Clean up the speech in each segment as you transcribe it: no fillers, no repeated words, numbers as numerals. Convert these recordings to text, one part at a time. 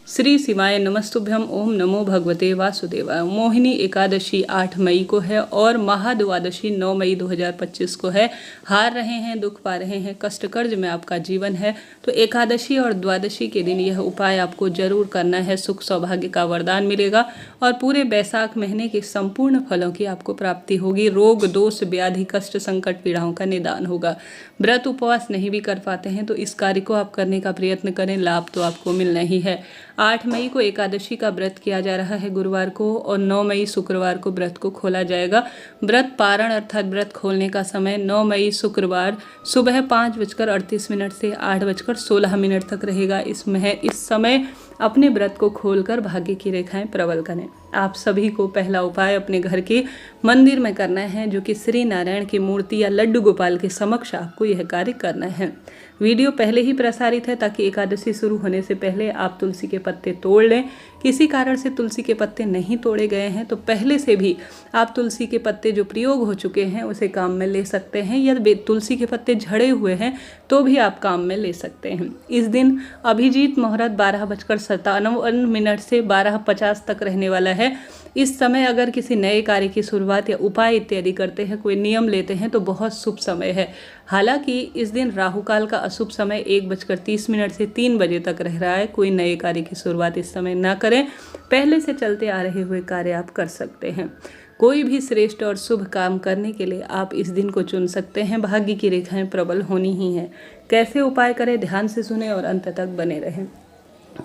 श्री शिवाय नमस्तुभ्यम। ओम नमो भगवते वासुदेवाय। मोहिनी एकादशी 8 मई को है और महाद्वादशी 9 मई 2025 को है। हार रहे हैं, दुख पा रहे हैं, कष्ट कर्ज में आपका जीवन है तो एकादशी और द्वादशी के दिन यह उपाय आपको जरूर करना है। सुख सौभाग्य का वरदान मिलेगा और पूरे बैसाख महीने के संपूर्ण फलों की आपको प्राप्ति होगी। रोग दोष व्याधि कष्ट संकट पीड़ाओं का निदान होगा। व्रत उपवास नहीं भी कर पाते हैं तो इस कार्य को आप करने का प्रयत्न करें, लाभ तो आपको मिलना ही है। 8 मई को एकादशी का व्रत किया जा रहा है गुरुवार को और 9 मई शुक्रवार को व्रत को खोला जाएगा। व्रत पारण अर्थात व्रत खोलने का समय 9 मई शुक्रवार सुबह 5:38 से 8:16 तक रहेगा। इस समय अपने व्रत को खोलकर भाग्य की रेखाएं प्रबल करें। आप सभी को पहला उपाय अपने घर के मंदिर में करना है, जो कि श्री नारायण की मूर्ति या लड्डू गोपाल के समक्ष आपको यह कार्य करना है। वीडियो पहले ही प्रसारित है ताकि एकादशी शुरू होने से पहले आप तुलसी के पत्ते तोड़ लें। किसी कारण से तुलसी के पत्ते नहीं तोड़े गए हैं तो पहले से भी आप तुलसी के पत्ते जो प्रयोग हो चुके हैं उसे काम में ले सकते हैं, या तुलसी के पत्ते झड़े हुए हैं तो भी आप काम में ले सकते हैं। इस दिन अभिजीत मुहूर्त 12:57 से 12:50 तक रहने वाला है। इस समय अगर किसी नए कार्य की शुरुआत या उपाय इत्यादि करते हैं, कोई नियम लेते हैं तो बहुत शुभ समय है। हालांकि इस दिन राहु काल का अशुभ समय 1:30 से 3 बजे तक रह रहा है। कोई नए कार्य की शुरुआत इस समय ना करें, पहले से चलते आ रहे हुए कार्य आप कर सकते हैं। कोई भी श्रेष्ठ और शुभ काम करने के लिए आप इस दिन को चुन सकते हैं। भाग्य की रेखाएं प्रबल होनी ही है। कैसे उपाय करें, ध्यान से सुने और अंत तक बने रहें।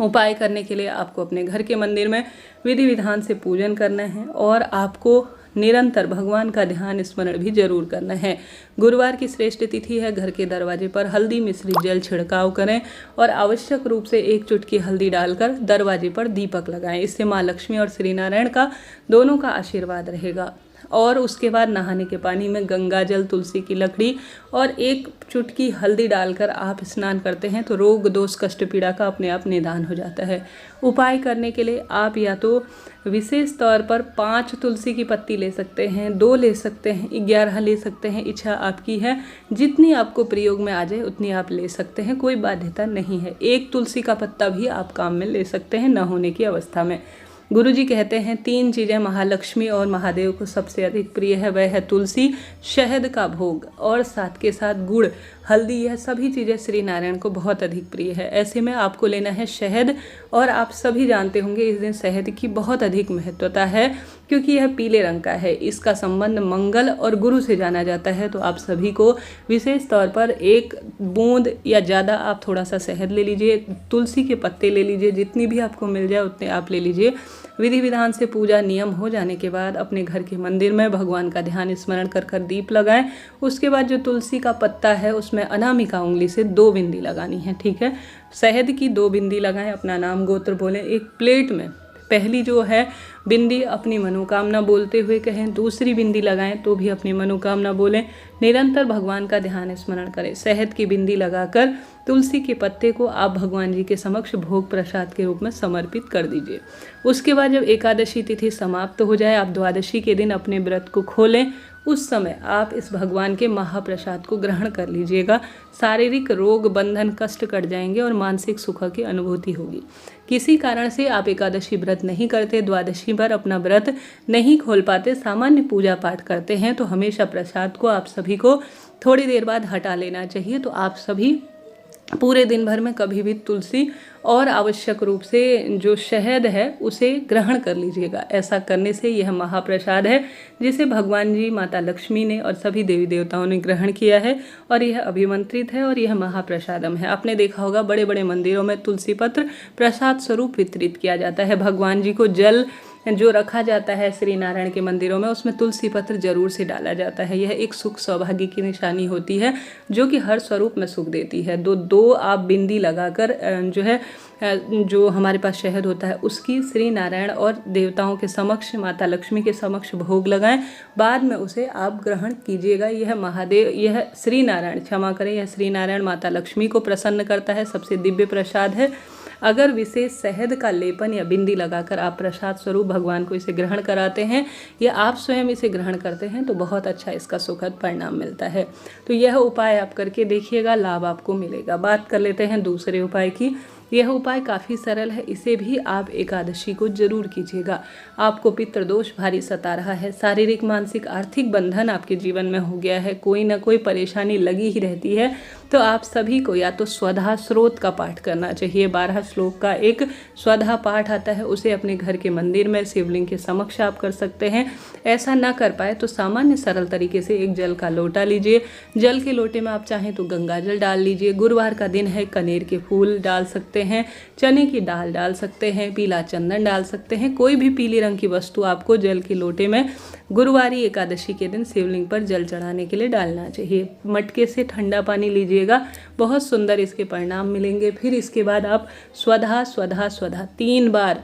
उपाय करने के लिए आपको अपने घर के मंदिर में विधि विधान से पूजन करना है और आपको निरंतर भगवान का ध्यान स्मरण भी जरूर करना है। गुरुवार की श्रेष्ठ तिथि है। घर के दरवाजे पर हल्दी मिश्रित जल छिड़काव करें और आवश्यक रूप से 1 चुटकी हल्दी डालकर दरवाजे पर दीपक लगाएं। इससे माँ लक्ष्मी और श्री नारायण का दोनों का आशीर्वाद रहेगा। और उसके बाद नहाने के पानी में गंगा जल, तुलसी की लकड़ी और 1 चुटकी हल्दी डालकर आप स्नान करते हैं तो रोग दोष कष्ट पीड़ा का अपने आप निदान हो जाता है। उपाय करने के लिए आप या तो विशेष तौर पर 5 तुलसी की पत्ती ले सकते हैं, 2 ले सकते हैं, 11 ले सकते हैं, इच्छा आपकी है। जितनी आपको प्रयोग में आ जाए उतनी आप ले सकते हैं, कोई बाध्यता नहीं है। 1 तुलसी का पत्ता भी आप काम में ले सकते हैं न होने की अवस्था में। गुरुजी कहते हैं 3 चीज़ें महालक्ष्मी और महादेव को सबसे अधिक प्रिय है। वह है तुलसी, शहद का भोग और साथ के साथ गुड़, हल्दी। यह सभी चीज़ें श्री नारायण को बहुत अधिक प्रिय है। ऐसे में आपको लेना है शहद। और आप सभी जानते होंगे इस दिन शहद की बहुत अधिक महत्वता है क्योंकि यह पीले रंग का है। इसका संबंध मंगल और गुरु से जाना जाता है। तो आप सभी को विशेष तौर पर 1 बूंद या ज़्यादा आप थोड़ा सा शहद ले लीजिए, तुलसी के पत्ते ले लीजिए, जितनी भी आपको मिल जाए उतने आप ले लीजिए। विधि विधान से पूजा नियम हो जाने के बाद अपने घर के मंदिर में भगवान का ध्यान स्मरण कर दीप लगाएं। उसके बाद जो तुलसी का पत्ता है उसमें अनामिका उंगली से 2 बिंदी लगानी है, ठीक है। शहद की 2 बिंदी लगाएं, अपना नाम गोत्र बोलें। एक प्लेट में पहली जो है बिंदी अपनी मनोकामना बोलते हुए कहें, दूसरी बिंदी लगाएं तो भी अपनी मनोकामना बोलें। निरंतर भगवान का ध्यान स्मरण करें। शहद की बिंदी लगाकर तुलसी के पत्ते को आप भगवान जी के समक्ष भोग प्रसाद के रूप में समर्पित कर दीजिए। उसके बाद जब एकादशी तिथि समाप्त हो जाए, आप द्वादशी के दिन अपने व्रत को खोलें। उस समय आप इस भगवान के महाप्रसाद को ग्रहण कर लीजिएगा। शारीरिक रोग बंधन कष्ट कट जाएंगे और मानसिक सुख की अनुभूति होगी। किसी कारण से आप एकादशी व्रत नहीं करते, द्वादशी पर अपना व्रत नहीं खोल पाते, सामान्य पूजा पाठ करते हैं तो हमेशा प्रसाद को आप सभी को थोड़ी देर बाद हटा लेना चाहिए। तो आप सभी पूरे दिन भर में कभी भी तुलसी और आवश्यक रूप से जो शहद है उसे ग्रहण कर लीजिएगा। ऐसा करने से यह महाप्रसाद है जिसे भगवान जी, माता लक्ष्मी ने और सभी देवी देवताओं ने ग्रहण किया है और यह अभिमंत्रित है और यह महाप्रसादम है। आपने देखा होगा बड़े बड़े मंदिरों में तुलसी पत्र प्रसाद स्वरूप वितरित किया जाता है। भगवान जी को जल जो रखा जाता है श्री नारायण के मंदिरों में उसमें तुलसी पत्र जरूर से डाला जाता है। यह एक सुख सौभाग्य की निशानी होती है जो कि हर स्वरूप में सुख देती है। दो आप बिंदी लगाकर जो है जो हमारे पास शहद होता है उसकी श्री नारायण और देवताओं के समक्ष, माता लक्ष्मी के समक्ष भोग लगाएं। बाद में उसे आप ग्रहण कीजिएगा। यह महादेव, यह श्री नारायण, क्षमा करें, यह श्री नारायण माता लक्ष्मी को प्रसन्न करता है। सबसे दिव्य प्रसाद है। अगर विशेष शहद का लेपन या बिंदी लगाकर आप प्रसाद स्वरूप भगवान को इसे ग्रहण कराते हैं या आप स्वयं इसे ग्रहण करते हैं तो बहुत अच्छा इसका सुखद परिणाम मिलता है। तो यह उपाय आप करके देखिएगा, लाभ आपको मिलेगा। बात कर लेते हैं दूसरे उपाय की। यह उपाय काफ़ी सरल है, इसे भी आप एकादशी को जरूर कीजिएगा। आपको पितृदोष भारी सता रहा है, शारीरिक मानसिक आर्थिक बंधन आपके जीवन में हो गया है, कोई ना कोई परेशानी लगी ही रहती है, तो आप सभी को या तो स्वधा स्रोत का पाठ करना चाहिए। 12 श्लोक का एक स्वधा पाठ आता है, उसे अपने घर के मंदिर में शिवलिंग के समक्ष आप कर सकते हैं। ऐसा ना कर पाए तो सामान्य सरल तरीके से एक जल का लोटा लीजिए, जल के लोटे में आप चाहें तो गंगा जल डाल लीजिए। गुरुवार का दिन है, कनेर के फूल डाल सकते हैं, चने की दाल डाल सकते हैं, पीला चंदन डाल सकते हैं, कोई भी पीले रंग की वस्तु आपको जल के लोटे में गुरुवारी एकादशी के दिन शिवलिंग पर जल चढ़ाने के लिए डालना चाहिए। मटके से ठंडा पानी लीजिएगा, बहुत सुंदर इसके परिणाम मिलेंगे। फिर इसके बाद आप स्वधा स्वधा स्वधा 3 बार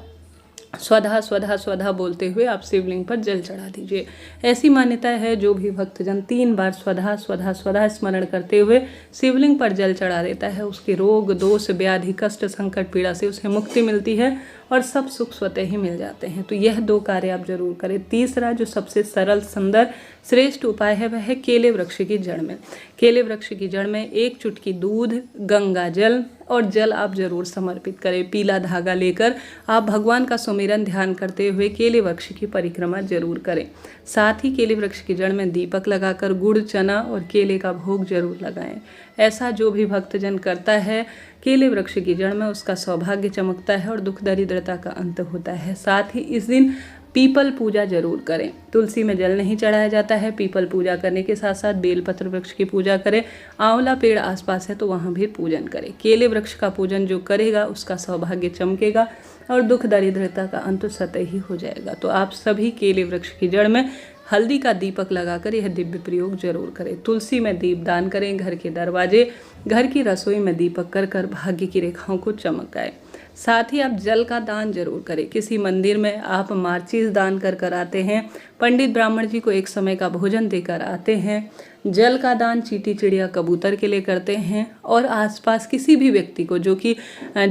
स्वधा स्वधा स्वधा बोलते हुए आप शिवलिंग पर जल चढ़ा दीजिए। ऐसी मान्यता है जो भी भक्तजन 3 बार स्वधा स्वधा स्वधा स्मरण करते हुए शिवलिंग पर जल चढ़ा देता है, उसके रोग दोष व्याधि कष्ट संकट पीड़ा से उसे मुक्ति मिलती है और सब सुख स्वतः ही मिल जाते हैं। तो यह 2 कार्य आप जरूर करें। तीसरा जो सबसे सरल सुंदर श्रेष्ठ उपाय है वह है केले वृक्ष की जड़ में। केले वृक्ष की जड़ में 1 चुटकी दूध, गंगा जल और जल आप जरूर समर्पित करें। पीला धागा लेकर आप भगवान का सुमिरन ध्यान करते हुए केले वृक्ष की परिक्रमा जरूर करें। साथ ही केले वृक्ष की जड़ में दीपक लगाकर गुड़ चना और केले का भोग जरूर लगाएं। ऐसा जो भी भक्तजन करता है केले वृक्ष की जड़ में, उसका सौभाग्य चमकता है और दुख दरिद्रता का अंत होता है। साथ ही इस दिन पीपल पूजा जरूर करें। तुलसी में जल नहीं चढ़ाया जाता है, पीपल पूजा करने के साथ साथ बेलपत्र वृक्ष की पूजा करें। आंवला पेड़ आसपास है तो वहाँ भी पूजन करें। केले वृक्ष का पूजन जो करेगा उसका सौभाग्य चमकेगा और दुख दरिद्रता का अंत स्वतः ही हो जाएगा। तो आप सभी केले वृक्ष की जड़ में हल्दी का दीपक लगाकर यह दिव्य प्रयोग जरूर करें। तुलसी में दीप दान करें, घर के दरवाजे घर की रसोई में दीपक कर भाग्य की रेखाओं को चमकाएं। साथ ही आप जल का दान जरूर करें। किसी मंदिर में आप मार्चिस दान कर आते हैं, पंडित ब्राह्मण जी को एक समय का भोजन देकर आते हैं, जल का दान चींटी चिड़िया कबूतर के लिए करते हैं और आसपास किसी भी व्यक्ति को जो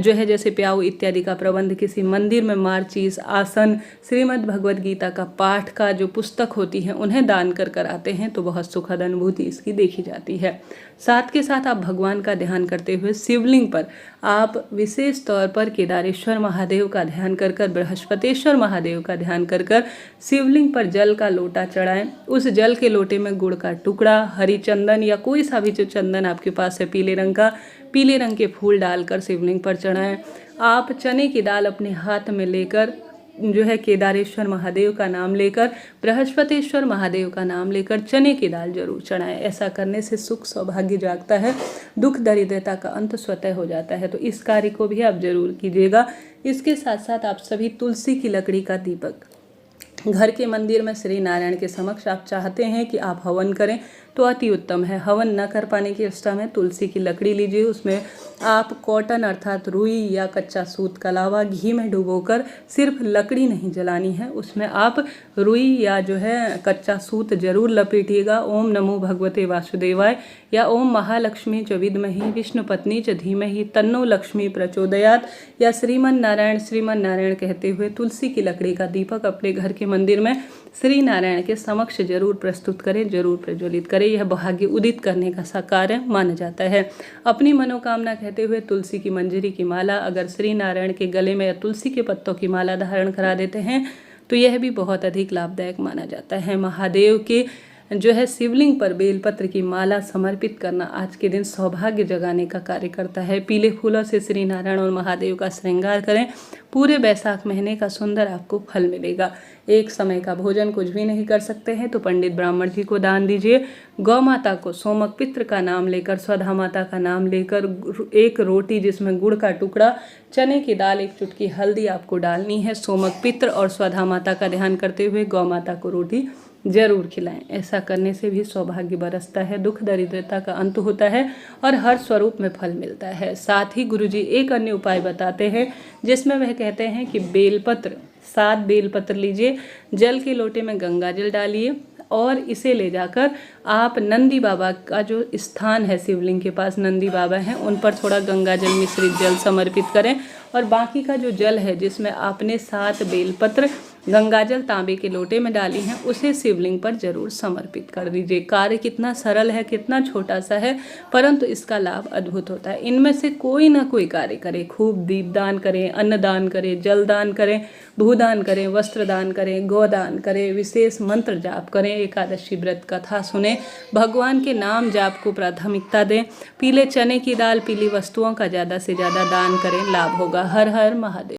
है जैसे प्याऊ इत्यादि का प्रबंध किसी मंदिर में मार्चिस आसन श्रीमद् भगवद गीता का पाठ का जो पुस्तक होती है उन्हें दान कर आते हैं तो बहुत सुखद अनुभूति इसकी देखी जाती है। साथ के साथ आप भगवान का ध्यान करते हुए शिवलिंग पर आप विशेष तौर पर केदारेश्वर महादेव का ध्यान कर बृहस्पतेश्वर महादेव का ध्यान कर शिवलिंग पर जल का लोटा चढ़ाएं। उस जल के लोटे में गुड़ का टुकड़ा, हरी चंदन या कोई सा भी जो चंदन आपके पास है पीले रंग के फूल डालकर शिवलिंग पर चढ़ाएं। आप चने की दाल अपने हाथ में लेकर जो है केदारेश्वर महादेव का नाम लेकर बृहस्पतेश्वर महादेव का नाम लेकर चने की दाल जरूर चढ़ाएं। ऐसा करने से सुख सौभाग्य जागता है, दुख दरिद्रता का अंत स्वतः हो जाता है। तो इस कार्य को भी आप जरूर कीजिएगा। इसके साथ साथ आप सभी तुलसी की लकड़ी का दीपक घर के मंदिर में श्री नारायण के समक्ष आप चाहते हैं कि आप हवन करें तो अति उत्तम है। हवन न कर पाने की अवस्था में तुलसी की लकड़ी लीजिए, उसमें आप कॉटन अर्थात रुई या कच्चा सूत का लावा घी में डुबोकर, सिर्फ लकड़ी नहीं जलानी है, उसमें आप रुई या जो है कच्चा सूत जरूर लपेटिएगा। ओम नमो भगवते वासुदेवाय या ओम महालक्ष्मी च विद्महि विष्णु पत्नी च धीमहि तन्नो लक्ष्मी प्रचोदयात या श्रीमन नारायण कहते हुए तुलसी की लकड़ी का दीपक अपने घर के मंदिर में श्री नारायण के समक्ष जरूर प्रस्तुत करें, जरूर प्रज्वलित करें। यह भाग्य उदित करने का सा कार्य माना जाता है। अपनी मनोकामना कहते हुए तुलसी की मंजरी की माला अगर श्री नारायण के गले में या तुलसी के पत्तों की माला धारण करा देते हैं तो यह भी बहुत अधिक लाभदायक माना जाता है। महादेव के जो है शिवलिंग पर बेलपत्र की माला समर्पित करना आज के दिन सौभाग्य जगाने का कार्य करता है। पीले फूलों से श्री नारायण और महादेव का श्रृंगार करें, पूरे बैसाख महीने का सुंदर आपको फल मिलेगा। एक समय का भोजन कुछ भी नहीं कर सकते हैं तो पंडित ब्राह्मण जी को दान दीजिए। गौ माता को सोमक पित्र का नाम लेकर, स्वधा माता का नाम लेकर एक रोटी जिसमें गुड़ का टुकड़ा, चने की दाल, 1 चुटकी हल्दी आपको डालनी है। सोमक पित्र और स्वधा माता का ध्यान करते हुए गौ माता को रोटी जरूर खिलाएं। ऐसा करने से भी सौभाग्य बरसता है, दुख दरिद्रता का अंत होता है और हर स्वरूप में फल मिलता है। साथ ही गुरुजी एक अन्य उपाय बताते हैं जिसमें वह कहते हैं कि बेलपत्र 7 बेलपत्र लीजिए, जल के लोटे में गंगा जल डालिए और इसे ले जाकर आप नंदी बाबा का जो स्थान है शिवलिंग के पास नंदी बाबा हैं उन पर थोड़ा गंगा जल मिश्रित जल समर्पित करें और बाकी का जो जल है जिसमें आपने 7 बेलपत्र गंगाजल तांबे के लोटे में डाली हैं, उसे शिवलिंग पर जरूर समर्पित कर दीजिए। कार्य कितना सरल है, कितना छोटा सा है, परंतु इसका लाभ अद्भुत होता है। इनमें से कोई ना कोई कार्य करें, खूब दीपदान करें, अन्नदान करें, जलदान करें, भूदान करें, वस्त्रदान करें, गोदान करें, विशेष मंत्र जाप करें, एकादशी व्रत कथा सुने, भगवान के नाम जाप को प्राथमिकता दें, पीले चने की दाल, पीली वस्तुओं का ज़्यादा से ज़्यादा दान करें, लाभ होगा। हर हर महादेव।